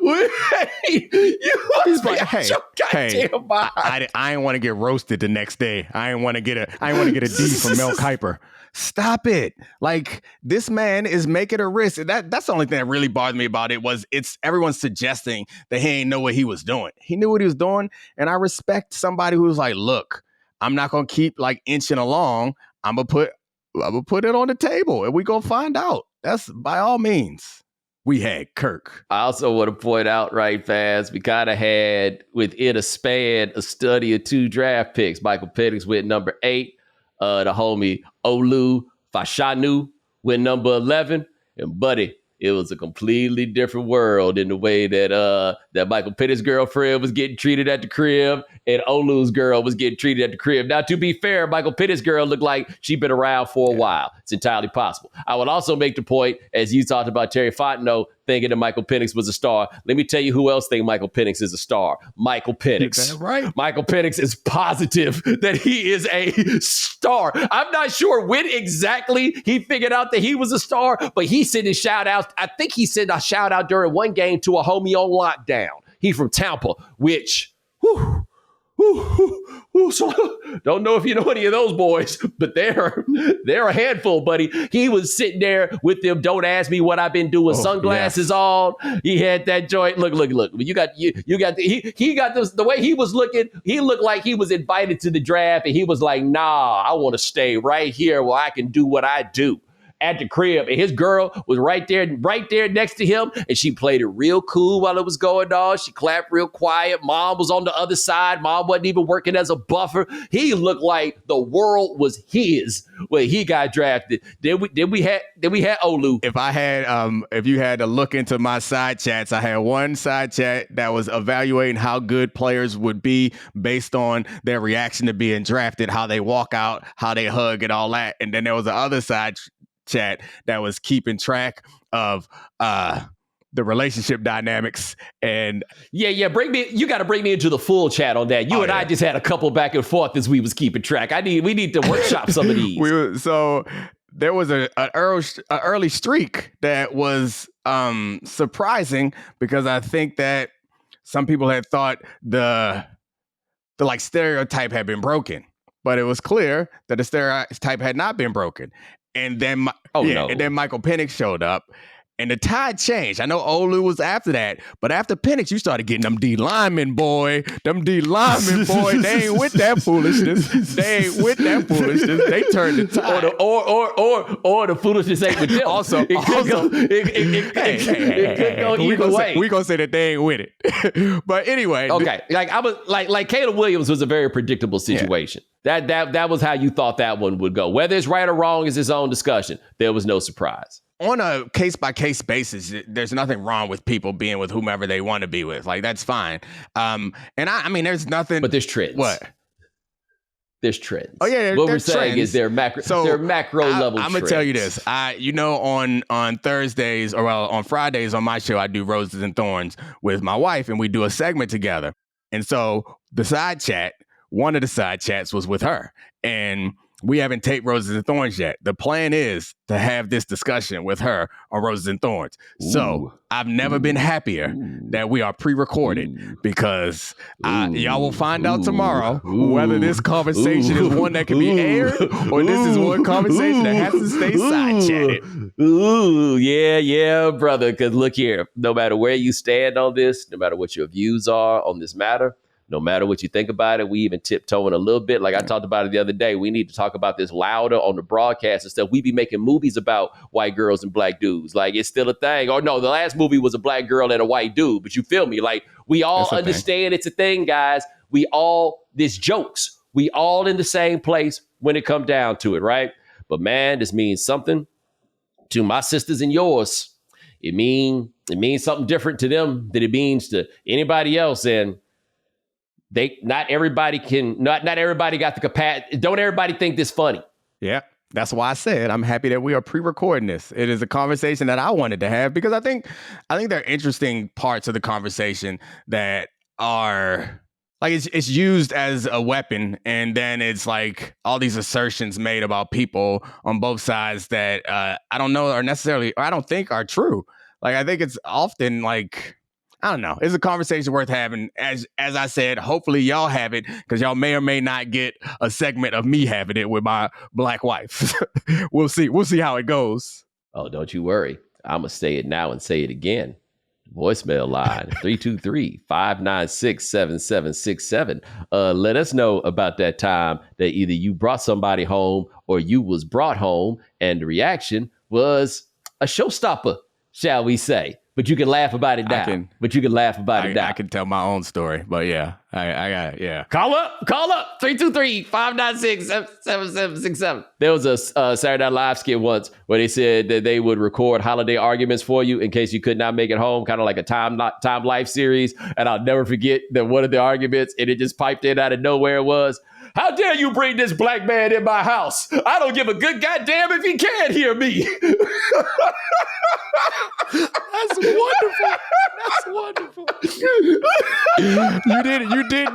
like, hey, I didn't want to get roasted the next day. I didn't want to get a D from Mel Kiper. Stop it. Like, this man is making a risk. That's the only thing that really bothered me about it was everyone's suggesting that he ain't know what he was doing. He knew what he was doing. And I respect somebody who's like, look, I'm not going to keep like inching along. I'm going to put it on the table and we going to find out. That's by all means. We had Kirk. I also want to point out, right, fans, we kind of had within a span a study of 2 draft picks. Michael Penix went number 8. The homie Olu Fashanu went number 11. And buddy, It was a completely different world in the way that that Michael Penix girlfriend was getting treated at the crib and Olu's girl was getting treated at the crib. Now, to be fair, Michael Penix girl looked like she'd been around for a while. It's entirely possible. I would also make the point, as you talked about Terry Fontenot thinking that Michael Penix was a star. Let me tell you who else think Michael Penix is a star. Michael Penix. That's right. Michael Penix is positive that he is a star. I'm not sure when exactly he figured out that he was a star, but he sent his shout out. I think he sent a shout out during one game to a homie on lockdown. He from Tampa, which, so, don't know if you know any of those boys, but they're a handful, buddy. He was sitting there with them. Don't ask me what I've been doing. Sunglasses on. He had that joint. Look. You got he got this. The way he was looking, he looked like he was invited to the draft, and he was like, "Nah, I want to stay right here where I can do what I do." At the crib, and his girl was right there next to him, and she played it real cool while it was going on. She clapped real quiet. Mom was on the other side. Mom wasn't even working as a buffer. He looked like the world was his when he got drafted. Then we had Olu. If you had to look into my side chats, I had one side chat that was evaluating how good players would be based on their reaction to being drafted, how they walk out, how they hug, and all that. And then there was the other side chat that was keeping track of the relationship dynamics. And you got to bring me into the full chat on that. I just had a couple back and forth as we was keeping track. We need to workshop some of these. So there was an early streak that was surprising, because I think that some people had thought the like stereotype had been broken, but it was clear that the stereotype had not been broken. And then, and then Michael Penix showed up, and the tide changed. I know Olu was after that, but after Penix, you started getting them D linemen, boy. Them D linemen, boy. They ain't with that foolishness. They turned the tide. Or the foolishness ain't with them. Also, it could go either way. We gonna say that they ain't with it. But anyway, okay. Like Caleb Williams was a very predictable situation. Yeah. That was how you thought that one would go. Whether it's right or wrong is its own discussion. There was no surprise. On a case-by-case basis, there's nothing wrong with people being with whomever they want to be with. Like, that's fine. And I mean, there's nothing. But there's trends. What? There's trends. Oh, yeah. What we're saying trends. Is they're macro level I'm going to tell you this. On Thursdays, on Fridays on my show, I do Roses and Thorns with my wife, and we do a segment together. And so one of the side chats was with her. And we haven't taped Roses and Thorns yet. The plan is to have this discussion with her on Roses and Thorns. Ooh. So I've never been happier that we are pre-recorded, because y'all will find out tomorrow whether this conversation is one that can be aired or this is one conversation that has to stay side-chatted. Yeah, brother. Because look here, no matter where you stand on this, no matter what your views are on this matter, no matter what you think about it, we even tiptoeing a little bit. Like I talked about it the other day, we need to talk about this louder on the broadcast and stuff. We be making movies about white girls and black dudes. Like, it's still a thing. Or no, the last movie was a black girl and a white dude. But you feel me? Like, we all understand it's a thing, guys. This jokes. We all in the same place when it comes down to it, right? But man, this means something to my sisters and yours. It means something different to them than it means to anybody else. And not everybody got the capacity. Don't everybody think this funny? Yeah, that's why I said I'm happy that we are pre-recording this. It is a conversation that I wanted to have, because I think there are interesting parts of the conversation that are like it's used as a weapon, and then it's like all these assertions made about people on both sides that I don't know are necessarily, or I don't think are true. Like, I think it's often like, I don't know. It's a conversation worth having. As I said, hopefully y'all have it, because y'all may or may not get a segment of me having it with my black wife. We'll see. We'll see how it goes. Oh, don't you worry. I'm going to say it now and say it again. Voicemail line 323-596-7767. Let us know about that time that either you brought somebody home or you was brought home and the reaction was a showstopper, shall we say. But you can laugh about it now. I can tell my own story, but yeah, I got it. Yeah. Call up 323-596-7767. There was a Saturday Night Live skit once where they said that they would record holiday arguments for you in case you could not make it home, kind of like a time life series. And I'll never forget that one of the arguments, and it just piped in out of nowhere, was, how dare you bring this black man in my house? I don't give a good goddamn if he can't hear me. That's wonderful.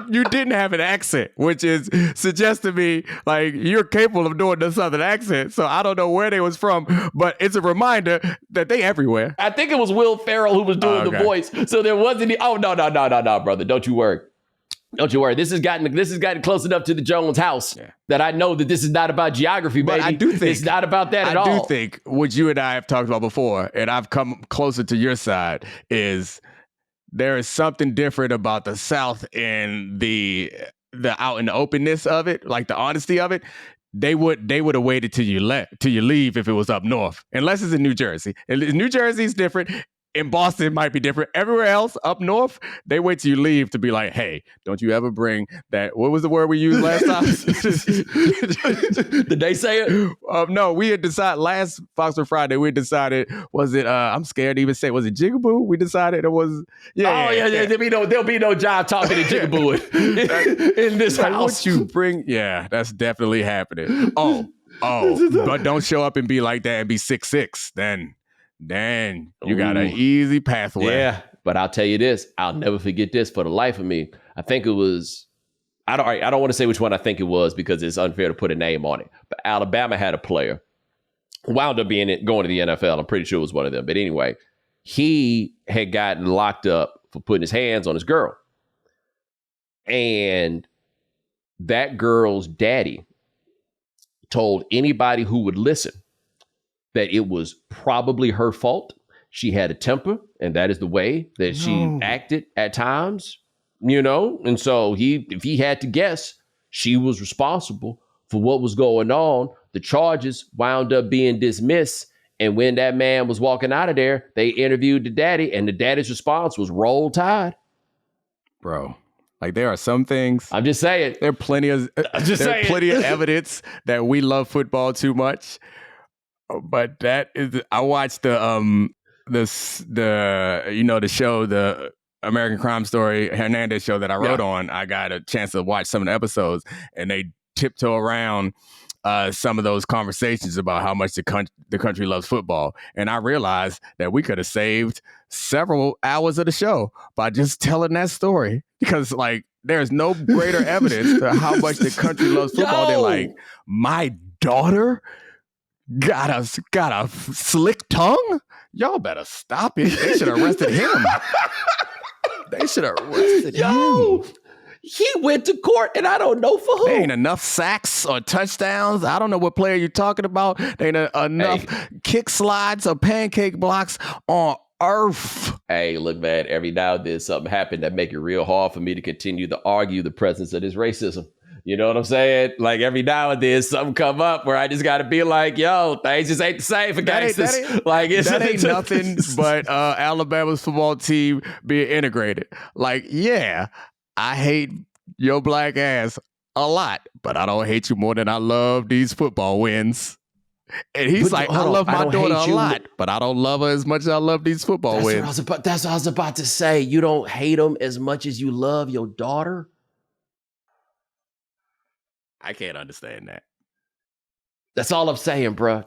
You didn't have an accent, which suggests to me like you're capable of doing the Southern accent. So I don't know where they was from, but it's a reminder that they everywhere. I think it was Will Ferrell who was doing the voice. So there wasn't any. Oh no, brother, don't you worry. Don't you worry. This has gotten close enough to the Jones house that I know that this is not about geography, baby. But I do think it's not about that at all. I do think what you and I have talked about before, and I've come closer to your side, is there is something different about the South and the out in the openness of it, like the honesty of it. They would have waited till you leave if it was up north, unless it's in New Jersey. And New Jersey's different. In Boston, it might be different. Everywhere else, up north, they wait till you leave to be like, hey, don't you ever bring that. What was the word we used last time? Did they say it? No, we had decided last Foxworth Friday, we decided, was it, I'm scared to even say, was it Jigaboo? We decided it was, There'll be no job talking to Jigaboo in this house. What you bring, that's definitely happening. But don't show up and be like that and be 6'6", then you got an easy pathway. Yeah, but I'll tell you this. I'll never forget this for the life of me. I think it was, I don't want to say which one I think it was because it's unfair to put a name on it. But Alabama had a player who wound up going to the NFL. I'm pretty sure it was one of them. But anyway, he had gotten locked up for putting his hands on his girl. And that girl's daddy told anybody who would listen that it was probably her fault. She had a temper, and that is the way that she acted at times, And so if he had to guess, she was responsible for what was going on. The charges wound up being dismissed. And when that man was walking out of there, they interviewed the daddy, and the daddy's response was Roll Tide. Bro. Like there are some things. I'm just saying. There are plenty of evidence that we love football too much. But that is, I watched the show, the American Crime Story Hernandez show that I wrote on. I got a chance to watch some of the episodes, and they tiptoe around some of those conversations about how much the country loves football. And I realized that we could have saved several hours of the show by just telling that story, because like there's no greater evidence to how much the country loves football than like my daughter got a slick tongue? Y'all better stop it. They should have arrested him. him. He went to court, and I don't know for who. There ain't enough sacks or touchdowns. I don't know what player you're talking about. There ain't enough kick slides or pancake blocks on earth. Hey, look, man, every now and then something happened that make it real hard for me to continue to argue the presence of this racism. You know what I'm saying? Like every now and then something come up where I just got to be like, yo, things just ain't the same for gangsters. That ain't nothing but Alabama's football team being integrated. Like, yeah, I hate your black ass a lot, but I don't hate you more than I love these football wins. And he's I love my daughter a lot, but I don't love her as much as I love these football wins. That's what I was about to say. You don't hate them as much as you love your daughter? I can't understand that. That's all I'm saying, bro.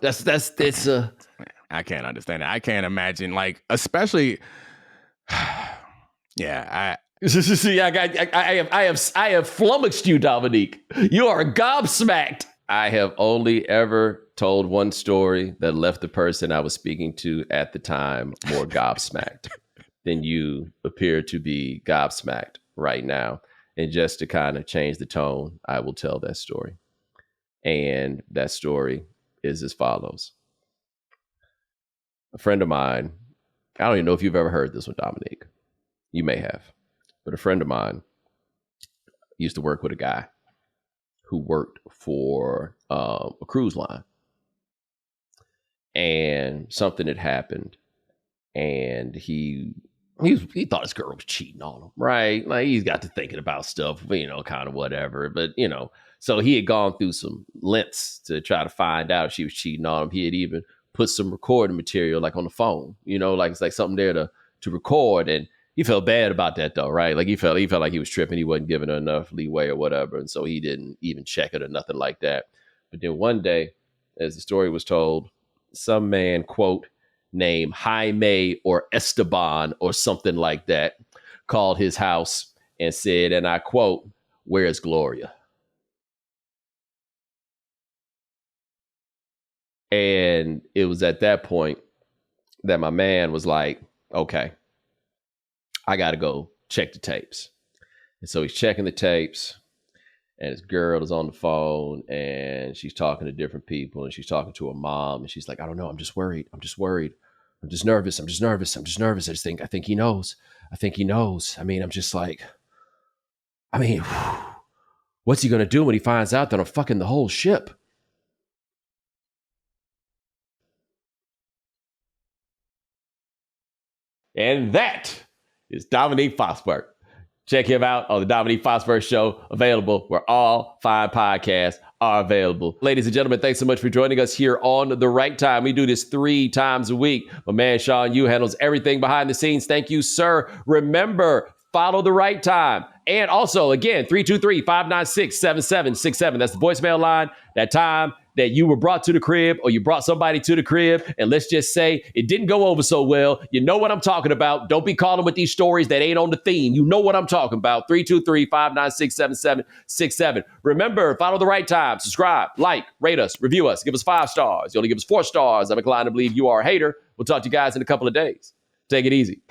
I can't understand it. I can't imagine, like, especially, yeah. See, I have flummoxed you, Domonique. You are gobsmacked. I have only ever told one story that left the person I was speaking to at the time more gobsmacked than you appear to be gobsmacked right now. And just to kind of change the tone, I will tell that story. And that story is as follows. A friend of mine, I don't even know if you've ever heard this one, Domonique. You may have. But a friend of mine used to work with a guy who worked for a cruise line. And something had happened. and he thought his girl was cheating on him, right? Like he's got to thinking about stuff, kind of whatever. But so he had gone through some lengths to try to find out if she was cheating on him. He had even put some recording material like on the phone, like it's like something there to record. And he felt bad about that though, right? Like he felt like he was tripping. He wasn't giving her enough leeway or whatever. And so he didn't even check it or nothing like that. But then one day, as the story was told, some man, quote, named Jaime or Esteban or something like that, called his house and said, and I quote, "Where's Gloria?" And it was at that point that my man was like, okay, I got to go check the tapes. And so he's checking the tapes, and his girl is on the phone, and she's talking to different people, and she's talking to her mom, and she's like, I don't know, I'm just worried. I'm just nervous. I think he knows. I mean, I'm just like, what's he going to do when he finds out that I'm fucking the whole ship? And that is Domonique Foxworth. Check him out on the Domonique Foxworth Show, available where all fine podcasts are available. Ladies and gentlemen, thanks so much for joining us here on The Right Time. We do this 3 times a week. My man, Sean Yu, handles everything behind the scenes. Thank you, sir. Remember, follow The Right Time. And also, again, 323-596-7767. That's the voicemail line. That time that you were brought to the crib or you brought somebody to the crib, and let's just say it didn't go over so well. You know what I'm talking about. Don't be calling with these stories that ain't on the theme. You know what I'm talking about. 323-596-7767. Remember, follow The Right Time. Subscribe, like, rate us, review us, give us 5 stars. You only give us 4 stars, I'm inclined to believe you are a hater. We'll talk to you guys in a couple of days. Take it easy.